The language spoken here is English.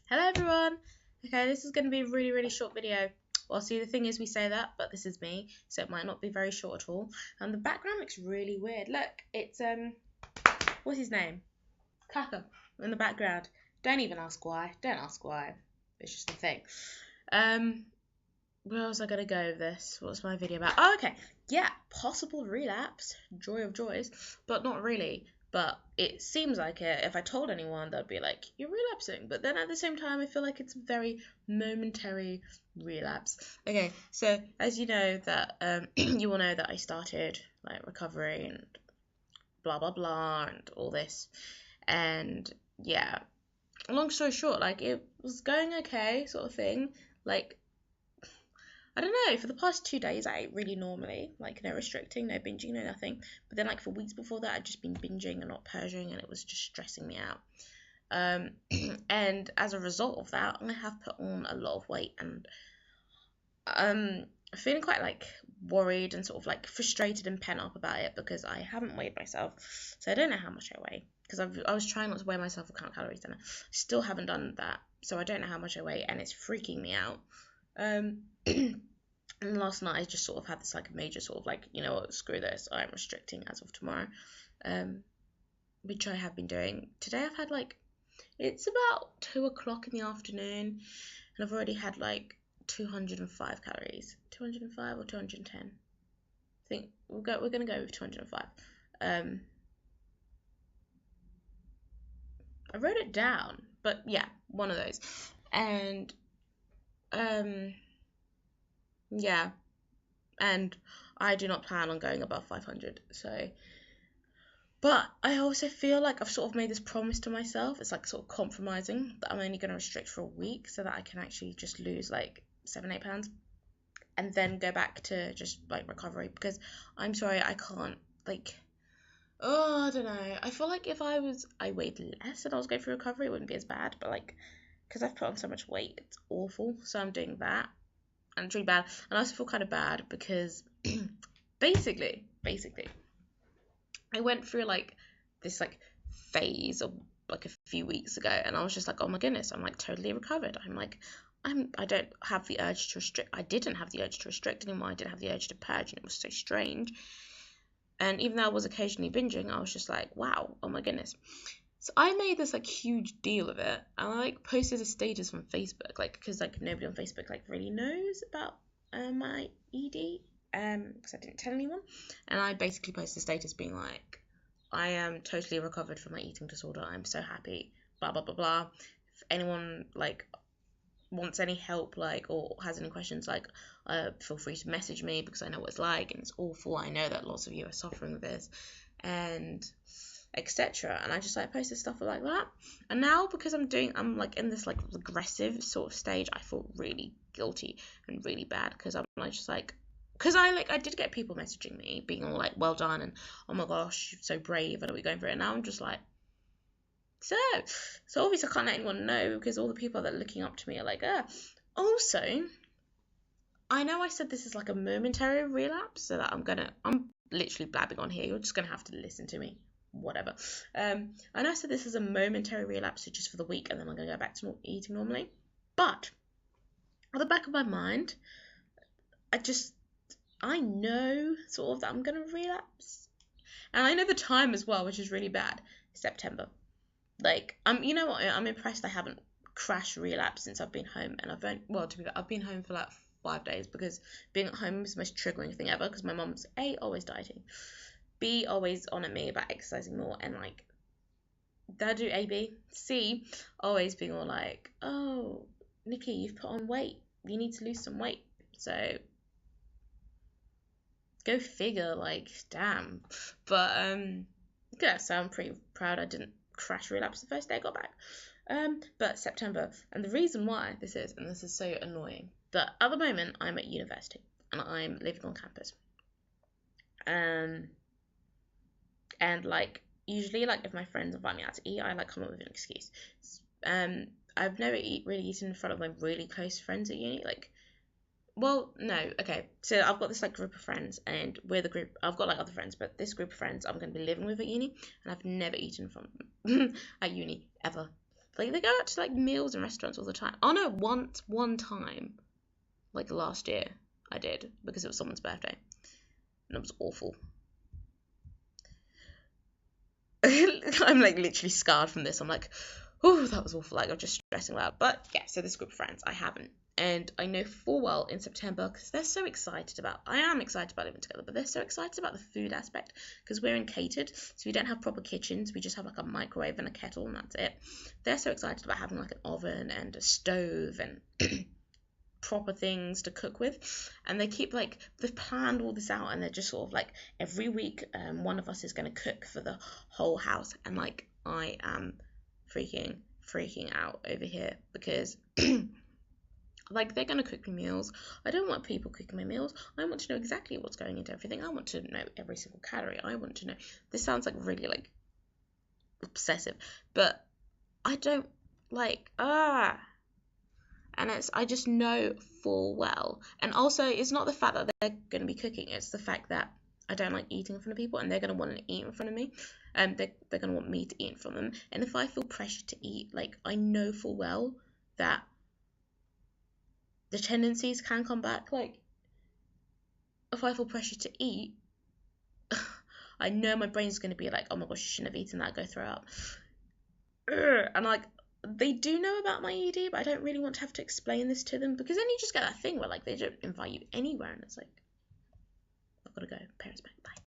Hello everyone! Okay, this is going to be a really short video. Well, see, the thing is we say that, but this is me, so it might not be very short at all. And the background looks really weird. Look, it's, what's his name? Clacker in the background. Don't even ask why. Don't ask why. It's just a thing. Where was I going to go with this? What's my video about? Oh, okay. Yeah, possible relapse. Joy of joys. But not really. But it seems like it. If I told anyone, they'd be like, you're relapsing. But then at the same time, I feel like it's a very momentary relapse. Okay, so as you know that, you will know that I started like recovery and blah, blah, blah and all this. And yeah, long story short, like it was going okay sort of thing. Like, I don't know, for the past 2 days I ate really normally, like no restricting, no binging, no nothing. But then like for weeks before that I'd just been binging and not purging, and it was just stressing me out. And as a result of that, I have put on a lot of weight, and feeling quite like worried and sort of like frustrated and pent up about it because I haven't weighed myself. So I don't know how much I weigh, because I was trying not to weigh myself or count calories, and I still haven't done that. So I don't know how much I weigh, and it's freaking me out. And last night I just sort of had this like major sort of like, you know what, screw this, I'm restricting as of tomorrow, which I have been doing. Today I've had like, it's about 2 o'clock in the afternoon, and I've already had like 205 calories. 205 or 210? I think we're gonna go with 205. I wrote it down, but yeah, one of those. And yeah, and I do not plan on going above 500. So, but I also feel like I've sort of made this promise to myself. It's like sort of compromising that I'm only going to restrict for a week so that I can actually just lose like 7-8 pounds and then go back to just like recovery, because I'm sorry, I can't, like, oh, I don't know. I feel like if I weighed less and I was going through recovery, it wouldn't be as bad, but like, because I've put on so much weight, it's awful. So I'm doing that. And it's really bad. And I also feel kind of bad because basically, I went through like this like phase of like a few weeks ago, and I was just like, oh my goodness, I'm like totally recovered. I don't have the urge to restrict. I didn't have the urge to restrict anymore. I didn't have the urge to purge, and it was so strange. And even though I was occasionally binging, I was just like, wow, oh my goodness. So I made this like huge deal of it, and I like posted a status on Facebook, like, because like nobody on Facebook like really knows about my ED, because I didn't tell anyone. And I basically posted a status being like, I am totally recovered from my eating disorder. I'm so happy. Blah blah blah blah. If anyone like wants any help, like, or has any questions, like, feel free to message me, because I know what it's like and it's awful. I know that lots of you are suffering with this, and etc. And I just like posted stuff like that. And now, because I'm like in this like regressive sort of stage, I feel really guilty and really bad, because I'm like just like, because I did get people messaging me being all like, well done, and oh my gosh, you're so brave, and are we going for it? And now I'm just like, so obviously I can't let anyone know, because all the people that are looking up to me are like, also, I know I said this is like a momentary relapse, so that I'm literally blabbing on here, you're just gonna have to listen to me, whatever. I know I said this is a momentary relapse, so just for the week, and then I'm gonna go back to eating normally. But at the back of my mind, I know sort of that I'm gonna relapse, and I know the time as well, which is really bad. September. Like, you know what? I'm impressed I haven't crash relapsed since I've been home, and I've been home for like 5 days, because being at home is the most triggering thing ever, because my mom's A, always dieting, B, always on at me about exercising more, and like, did I do A, B? C, always being all like, oh, Nikki, you've put on weight, you need to lose some weight, so go figure, like, damn. But yeah, so I'm pretty proud I didn't crash relapse the first day I got back. But September, and the reason why this is, and this is so annoying, that at the moment I'm at university and I'm living on campus, and like, usually, like, if my friends invite me out to eat, I like come up with an excuse. I've never really eaten in front of my really close friends at uni, like, well, no, okay, so I've got this like group of friends, and we're the group. I've got like other friends, but this group of friends I'm going to be living with at uni, and I've never eaten from them at uni ever. Like, they go out to, like, meals and restaurants all the time. Oh, no, one time, like, last year, I did, because it was someone's birthday. And it was awful. I'm, like, literally scarred from this. I'm like, oh, that was awful. Like, I'm just stressing loud. But, yeah, so this group of friends, I haven't. And I know full well in September, because they're so excited about, I am excited about living together, but they're so excited about the food aspect, because we're in catered, so we don't have proper kitchens, we just have like a microwave and a kettle, and that's it. They're so excited about having like an oven and a stove and proper things to cook with, and they keep like, they've planned all this out, and they're just sort of like, every week one of us is going to cook for the whole house, and like, I am freaking out over here, because like, they're going to cook me meals. I don't want people cooking my meals. I want to know exactly what's going into everything. I want to know every single calorie. I want to know. This sounds like really, like, obsessive. But I don't, like, And I just know full well. And also, it's not the fact that they're going to be cooking. It's the fact that I don't like eating in front of people, and they're going to want to eat in front of me. They're going to want me to eat in front of them. And if I feel pressured to eat, like, I know full well that the tendencies can come back. Like, if I feel pressured to eat, I know my brain's going to be like, oh my gosh, you shouldn't have eaten that, go throw up. And like, they do know about my ED, but I don't really want to have to explain this to them, because then you just get that thing where like they don't invite you anywhere, and it's like, I've got to go, parents back, bye.